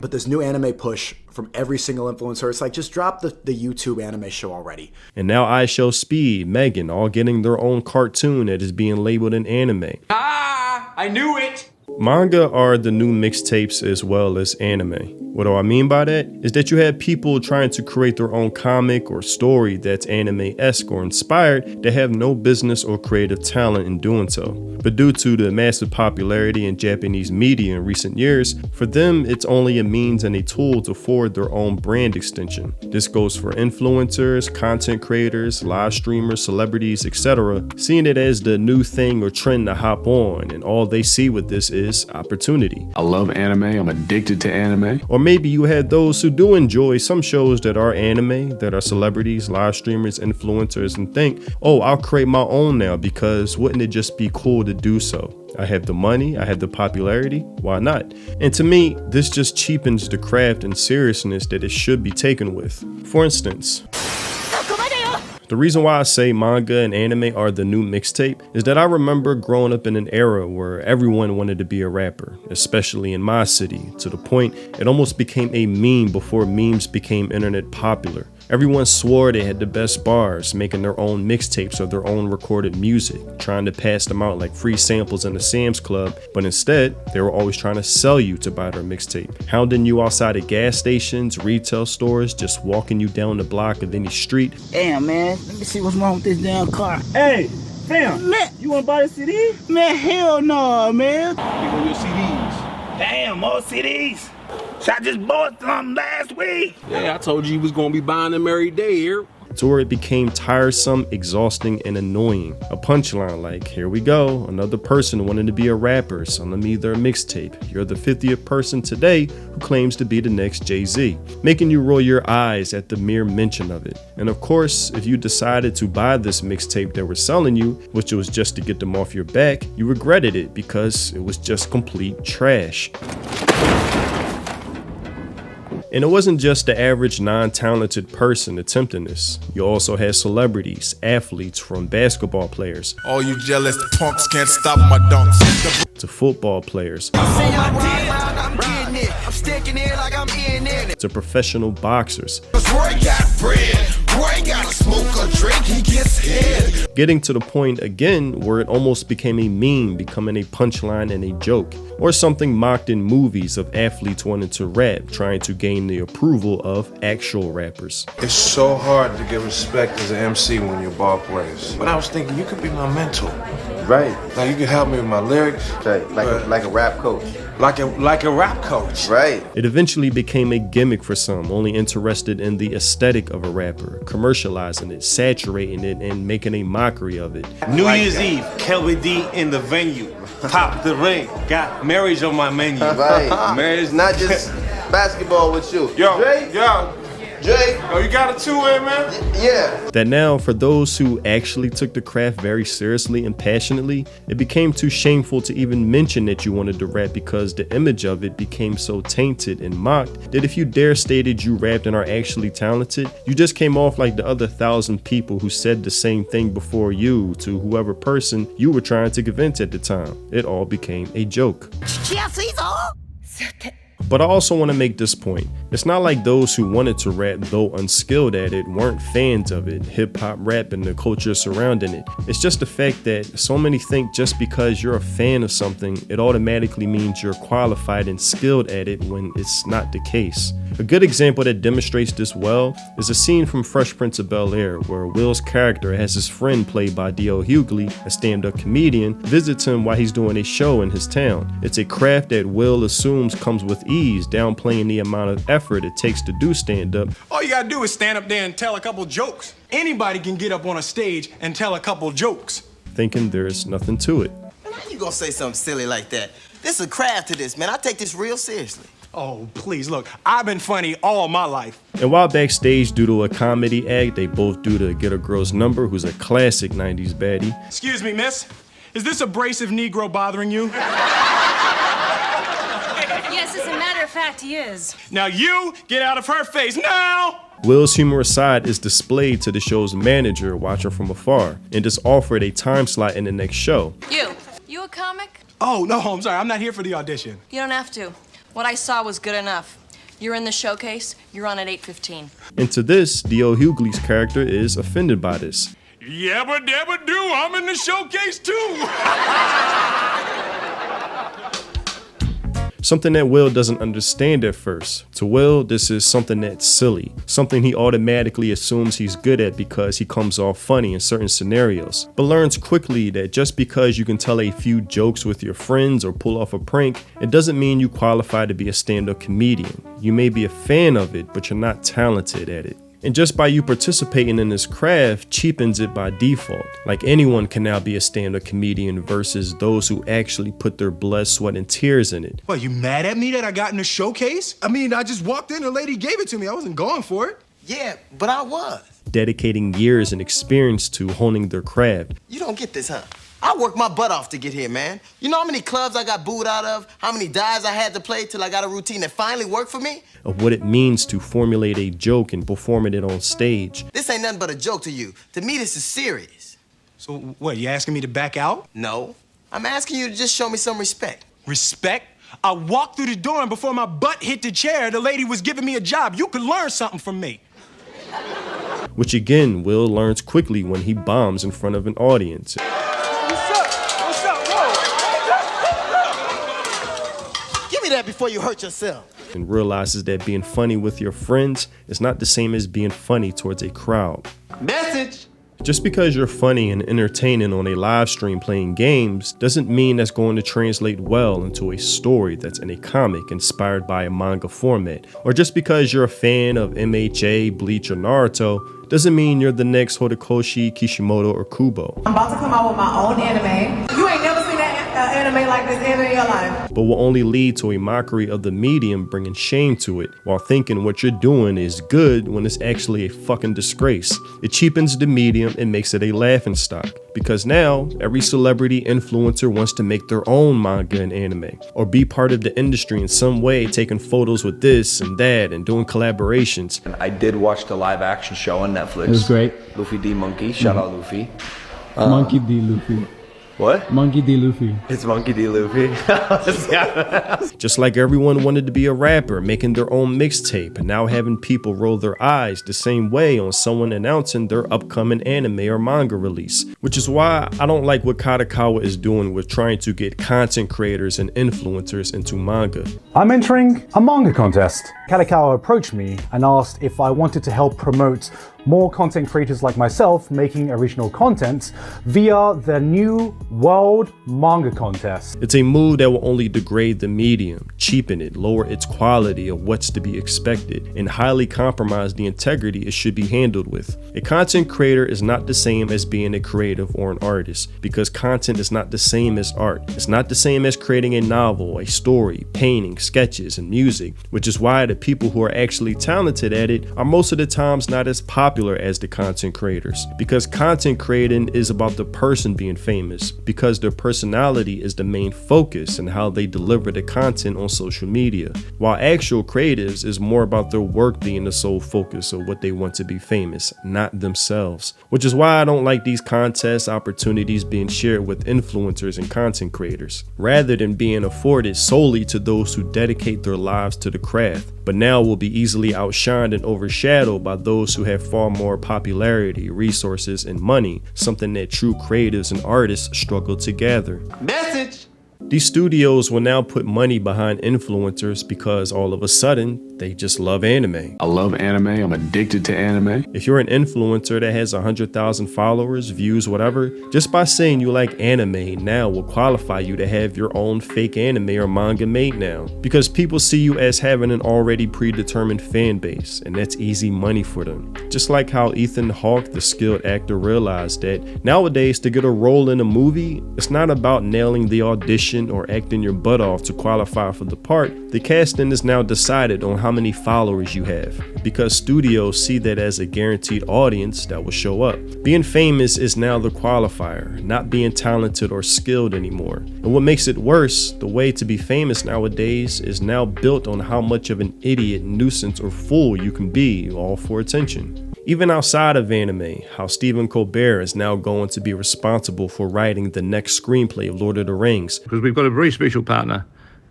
But this new anime push from every single influencer, it's like, just drop the YouTube anime show already. And now iShowSpeed, Megan, all getting their own cartoon that is being labeled an anime. Ah, I knew it! Manga are the new mixtapes as well as anime. What do I mean by that? Is that you have people trying to create their own comic or story that's anime-esque or inspired that have no business or creative talent in doing so. But due to the massive popularity in Japanese media in recent years, for them it's only a means and a tool to forward their own brand extension. This goes for influencers, content creators, live streamers, celebrities, etc., seeing it as the new thing or trend to hop on, and all they see with this is opportunity. I love anime, I'm addicted to anime. Or maybe you had those who do enjoy some shows that are anime, that are celebrities, live streamers, influencers, and think, oh, I'll create my own now because wouldn't it just be cool to do so? I have the money, I have the popularity, why not? And to me, this just cheapens the craft and seriousness that it should be taken with. For instance, the reason why I say manga and anime are the new mixtape is that I remember growing up in an era where everyone wanted to be a rapper, especially in my city, to the point it almost became a meme before memes became internet popular. Everyone swore they had the best bars, making their own mixtapes of their own recorded music, trying to pass them out like free samples in the Sam's Club, but instead, they were always trying to sell you to buy their mixtape, hounding you outside of gas stations, retail stores, just walking you down the block of any street. Damn, man, let me see what's wrong with this damn car. Hey, fam, man, you wanna buy the CD? Man, hell no, man. Here go your CDs. Damn, more CDs. So I just bought some last week. Yeah, I told you you was gonna be buying them every day here. To where it became tiresome, exhausting, and annoying. A punchline like, here we go, another person wanting to be a rapper, selling me their mixtape. You're the 50th person today who claims to be the next Jay-Z, making you roll your eyes at the mere mention of it. And of course, if you decided to buy this mixtape they were selling you, which was just to get them off your back, you regretted it because it was just complete trash. And it wasn't just the average non-talented person attempting this. You also had celebrities, athletes, from basketball players, all you jealous punks can't stop my dunks, to football players, to professional boxers, getting to the point again where it almost became a meme, becoming a punchline and a joke, or something mocked in movies of athletes wanting to rap, trying to gain the approval of actual rappers. It's so hard to get respect as an MC when you're ball players. But I was thinking you could be my mentor. Right. Like you can help me with my lyrics. Right. Like a rap coach. Like a rap coach. Right. It eventually became a gimmick for some, only interested in the aesthetic of a rapper, commercializing it, saturating it, and making a mockery of it. New Year's Eve, Kelby D in the venue. Top the ring. Got marriage on my menu. Right. Marriage. Not just basketball with you. Yo, Drake? Drake? Oh, you got a two-way, man? Yeah. That now, for those who actually took the craft very seriously and passionately, it became too shameful to even mention that you wanted to rap because the image of it became so tainted and mocked that if you dare stated you rapped and are actually talented, you just came off like the other 1,000 people who said the same thing before you to whoever person you were trying to convince at the time. It all became a joke. But I also want to make this point. It's not like those who wanted to rap, though unskilled at it, weren't fans of it, hip-hop rap and the culture surrounding it. It's just the fact that so many think just because you're a fan of something, it automatically means you're qualified and skilled at it when it's not the case. A good example that demonstrates this well is a scene from Fresh Prince of Bel-Air where Will's character has his friend played by D.L. Hughley, a stand-up comedian, visits him while he's doing a show in his town. It's a craft that Will assumes comes with ease, downplaying the amount of effort it takes to do stand-up. All you gotta do is stand up there and tell a couple jokes. Anybody can get up on a stage and tell a couple jokes. Thinking there's nothing to it. Man, how you gonna say something silly like that? There's a craft to this, man. I take this real seriously. Oh, please, look, I've been funny all my life. And while backstage due to a comedy act they both do to get a girl's number, who's a classic 90s baddie. Excuse me, miss. Is this abrasive Negro bothering you? Yes, as a matter of fact, he is. Now you get out of her face now! Will's humorous side is displayed to the show's manager watching from afar and is offered a time slot in the next show. You a comic? Oh, no, I'm sorry. I'm not here for the audition. You don't have to. What I saw was good enough. You're in the showcase. You're on at 8:15. And to this, D.L. Hughley's character is offended by this. Yabba dabba do, I'm in the showcase too. Something that Will doesn't understand at first. To Will, this is something that's silly, something he automatically assumes he's good at because he comes off funny in certain scenarios, but learns quickly that just because you can tell a few jokes with your friends or pull off a prank, it doesn't mean you qualify to be a stand-up comedian. You may be a fan of it, but you're not talented at it. And just by you participating in this craft cheapens it by default. Like anyone can now be a stand-up comedian versus those who actually put their blood, sweat, and tears in it. What, you mad at me that I got in the showcase? I mean, I just walked in, the lady gave it to me. I wasn't going for it. Yeah, but I was. Dedicating years and experience to honing their craft. You don't get this, huh? I worked my butt off to get here, man. You know how many clubs I got booed out of? How many dives I had to play till I got a routine that finally worked for me? Of what it means to formulate a joke and perform it on stage. This ain't nothing but a joke to you. To me, this is serious. So what, you asking me to back out? No. I'm asking you to just show me some respect. Respect? I walked through the door and before my butt hit the chair, the lady was giving me a job. You could learn something from me. Which again, Will learns quickly when he bombs in front of an audience. Give me that before you hurt yourself. And realizes that being funny with your friends is not the same as being funny towards a crowd. Message! Just because you're funny and entertaining on a live stream playing games doesn't mean that's going to translate well into a story that's in a comic inspired by a manga format. Or just because you're a fan of MHA, Bleach, or Naruto doesn't mean you're the next Horikoshi, Kishimoto, or Kubo. I'm about to come out with my own anime. You ain't never seen that anime like this ever in your life. But will only lead to a mockery of the medium, bringing shame to it, while thinking what you're doing is good when it's actually a fucking disgrace. It cheapens the medium and makes it a laughingstock. Because now, every celebrity influencer wants to make their own manga and anime, or be part of the industry in some way, taking photos with this and that and doing collaborations. I did watch the live action show on Netflix. It was great. Luffy D. Monkey. Shout out Luffy. Monkey D. Luffy. What? Monkey D. Luffy. It's Monkey D. Luffy. Just like everyone wanted to be a rapper, making their own mixtape, and now having people roll their eyes the same way on someone announcing their upcoming anime or manga release. Which is why I don't like what Kadokawa is doing with trying to get content creators and influencers into manga. I'm entering a manga contest. Kadokawa approached me and asked if I wanted to help promote more content creators like myself making original content via their new World Manga Contest. It's a move that will only degrade the medium, cheapen it, lower its quality of what's to be expected, and highly compromise the integrity it should be handled with. A content creator is not the same as being a creative or an artist, because content is not the same as art. It's not the same as creating a novel, a story, painting, sketches, and music, which is why the people who are actually talented at it are most of the times not as popular as the content creators, because content creating is about the person being famous, because their personality is the main focus and how they deliver the content on social media, while actual creatives is more about their work being the sole focus of what they want to be famous, not themselves. Which is why I don't like these contest opportunities being shared with influencers and content creators, rather than being afforded solely to those who dedicate their lives to the craft, but now will be easily outshined and overshadowed by those who have far more popularity, resources, and money, something that true creatives and artists struggle to gather. Message! These studios will now put money behind influencers because all of a sudden, they just love anime. I love anime. I'm addicted to anime. If you're an influencer that has 100,000 followers, views, whatever, just by saying you like anime now will qualify you to have your own fake anime or manga made now. Because people see you as having an already predetermined fan base, and that's easy money for them. Just like how Ethan Hawke, the skilled actor, realized that nowadays to get a role in a movie, it's not about nailing the audition or acting your butt off to qualify for the part. The casting is now decided on how many followers you have, because studios see that as a guaranteed audience that will show up. Being famous is now the qualifier, not being talented or skilled anymore. And what makes it worse, the way to be famous nowadays is now built on how much of an idiot, nuisance, or fool you can be, all for attention. Even outside of anime, how Stephen Colbert is now going to be responsible for writing the next screenplay of Lord of the Rings. Because we've got a very special partner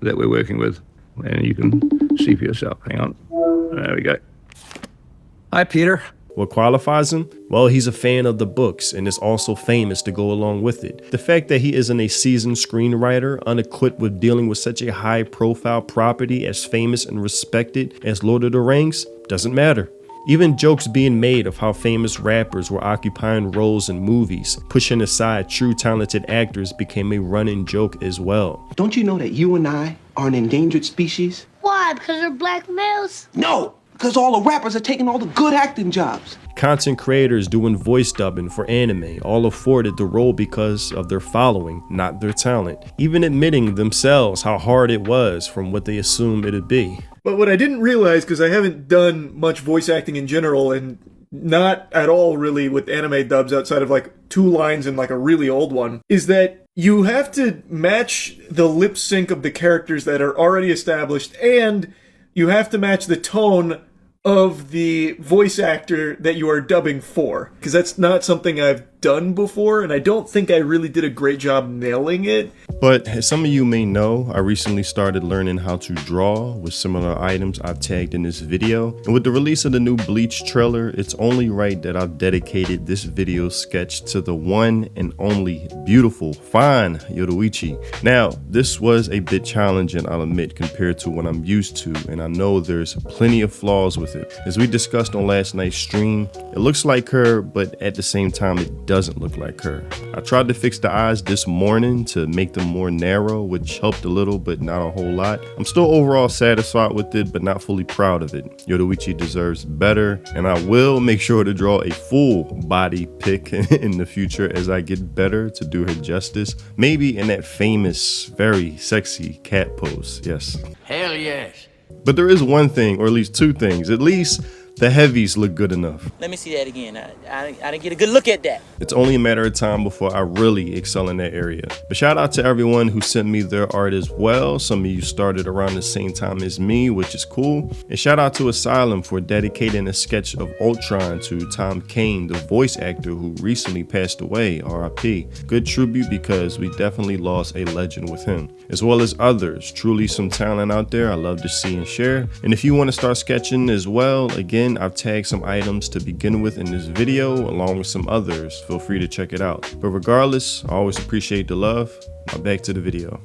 that we're working with, and you can See for yourself. Hang on. There we go. Hi, Peter. What qualifies him? Well, he's a fan of the books and is also famous to go along with it. The fact that he isn't a seasoned screenwriter, unequipped with dealing with such a high-profile property as famous and respected as Lord of the Rings, doesn't matter. Even jokes being made of how famous rappers were occupying roles in movies, pushing aside true talented actors, became a running joke as well. Don't you know that you and I are an endangered species? Why? Because we're black males? No, because all the rappers are taking all the good acting jobs. Content creators doing voice dubbing for anime all afforded the role because of their following, not their talent, even admitting themselves how hard it was from what they assumed it'd be. But what I didn't realize, because I haven't done much voice acting in general, and not at all really with anime dubs outside of like 2 lines in like a really old one, is that you have to match the lip sync of the characters that are already established, and you have to match the tone of the voice actor that you are dubbing for. Because that's not something I've done before, and I don't think I really did a great job nailing it. But as some of you may know, I recently started learning how to draw with similar items I've tagged in this video. And with the release of the new Bleach trailer, it's only right that I've dedicated this video sketch to the one and only beautiful, fine Yoruichi. Now, this was a bit challenging, I'll admit, compared to what I'm used to, and I know there's plenty of flaws with it. As we discussed on last night's stream, it looks like her, but at the same time, it doesn't look like her. I tried to fix the eyes this morning to make them more narrow, which helped a little, but not a whole lot. I'm still overall satisfied with it, but not fully proud of it. Yoruichi deserves better, and I will make sure to draw a full body pic in the future as I get better to do her justice. Maybe in that famous, very sexy cat pose, yes. Hell yes. But there is one thing, or at least 2 things, at least the heavies look good enough. Let me see that again. I didn't get a good look at that. It's only a matter of time before I really excel in that area. But shout out to everyone who sent me their art as well. Some of you started around the same time as me, which is cool. And shout out to Asylum for dedicating a sketch of Ultron to Tom Kane, the voice actor who recently passed away, RIP. Good tribute because we definitely lost a legend with him, as well as others. Truly some talent out there I love to see and share. And if you want to start sketching as well, again, I've tagged some items to begin with in this video, along with some others. Feel free to check it out. But regardless, I always appreciate the love. Now back to the video.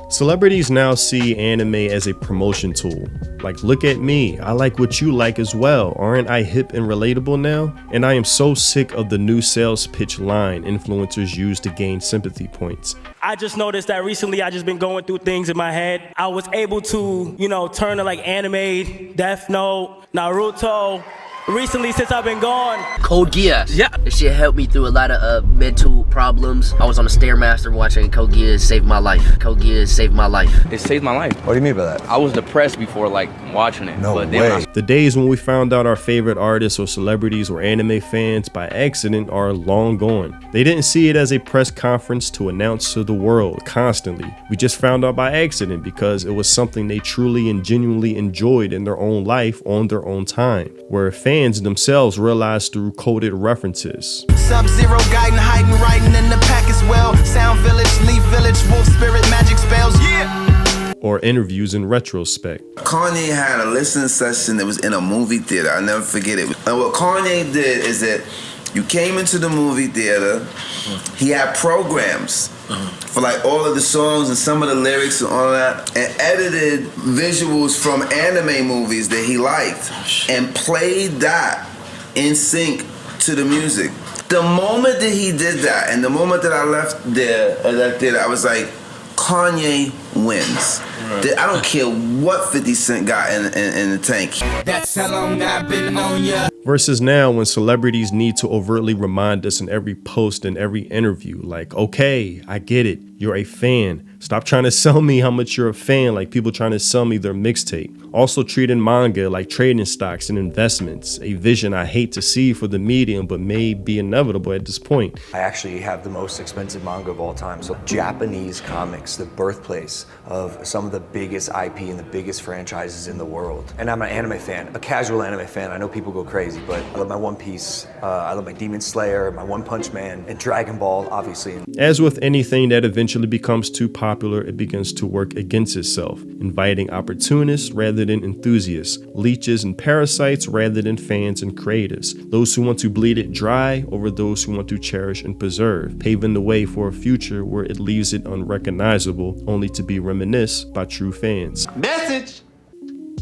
Celebrities now see anime as a promotion tool. Like, look at me, I like what you like as well. Aren't I hip and relatable now? And I am so sick of the new sales pitch line influencers use to gain sympathy points. I just noticed that recently I just been going through things in my head. I was able to, turn to like anime, Death Note, Naruto. Recently, since I've been gone. Code Geass. Yeah. This shit helped me through a lot of mental problems. I was on a Stairmaster watching Code Geass save my life. Code Geass saved my life. It saved my life. What do you mean by that? I was depressed before watching it. No way. The days when we found out our favorite artists or celebrities were anime fans by accident are long gone. They didn't see it as a press conference to announce to the world constantly. We just found out by accident because it was something they truly and genuinely enjoyed in their own life on their own time, where fans themselves realized through coded references. Sub-Zero guiding, hiding, writing in the pack as well. Sound Village, Leaf Village, Wolf Spirit, magic spells, yeah. Or interviews in retrospect. Kanye had a listening session that was in a movie theater. I'll never forget it. And what Kanye did is that you came into the movie theater, he had programs for like all of the songs and some of the lyrics and all that, and edited visuals from anime movies that he liked and played that in sync to the music. The moment that he did that and the moment that I left there, I was like, Kanye wins. I don't care what 50 Cent got in the tank. That's how long I've been on ya. Versus now when celebrities need to overtly remind us in every post and every interview, like, okay, I get it, you're a fan. Stop trying to sell me how much you're a fan like people trying to sell me their mixtape. Also treating manga like trading stocks and investments, a vision I hate to see for the medium but may be inevitable at this point. I actually have the most expensive manga of all time. So Japanese comics, the birthplace voice of some of the biggest IP and the biggest franchises in the world. And I'm an anime fan, a casual anime fan. I know people go crazy, but I love my One Piece, I love my Demon Slayer, my One Punch Man, and Dragon Ball, obviously. As with anything that eventually becomes too popular, it begins to work against itself, inviting opportunists rather than enthusiasts, leeches and parasites rather than fans and creators, those who want to bleed it dry over those who want to cherish and preserve, paving the way for a future where it leaves it unrecognizable, only to be reminisced by true fans. Message!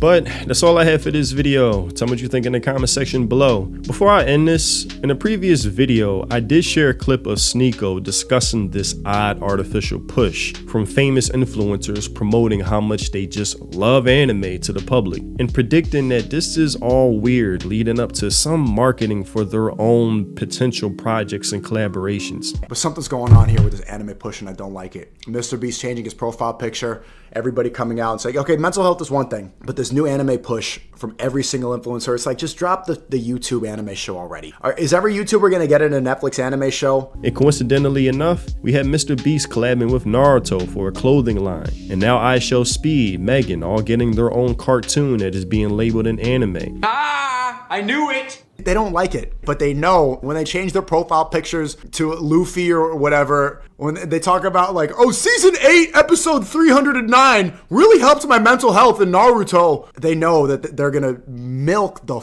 But that's all I have for this video. Tell me what you think in the comment section below. Before I end this, in a previous video, I did share a clip of Sneeko discussing this odd artificial push from famous influencers promoting how much they just love anime to the public and predicting that this is all weird, leading up to some marketing for their own potential projects and collaborations. But something's going on here with this anime push and I don't like it. Mr. Beast changing his profile picture, everybody coming out and saying, okay, mental health is one thing, but this new anime push from every single influencer, it's like, just drop the YouTube anime show already. Is every YouTuber gonna get in a Netflix anime show? And coincidentally enough, we had Mr. Beast collabing with Naruto for a clothing line, and now iShowSpeed, Megan, all getting their own cartoon that is being labeled an anime. Ah, I knew it! They don't like it, but they know when they change their profile pictures to Luffy or whatever, when they talk about like, oh, season 8, episode 309 really helped my mental health in Naruto, they know that they're gonna milk the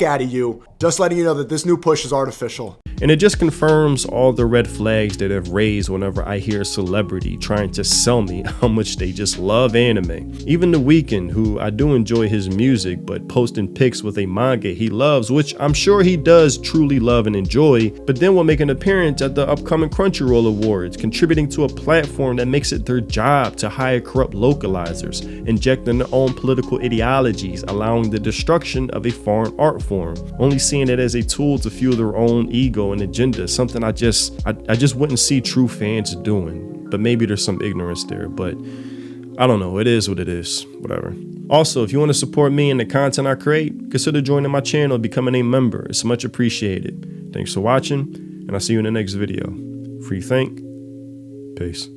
out of you, just letting you know that this new push is artificial. And it just confirms all the red flags that I've raised whenever I hear a celebrity trying to sell me how much they just love anime. Even The Weeknd, who I do enjoy his music, but posting pics with a manga he loves, which I'm sure he does truly love and enjoy, but then will make an appearance at the upcoming Crunchyroll Awards, contributing to a platform that makes it their job to hire corrupt localizers, injecting their own political ideologies, allowing the destruction of a foreign art form, only seeing it as a tool to fuel their own ego and agenda, something I just wouldn't see true fans doing. But maybe there's some ignorance there, but I don't know, it is what it is, whatever. Also, if you want to support me and the content I create, consider joining my channel and becoming a member. It's much appreciated. Thanks for watching, and I'll see you in the next video. Free think. Peace.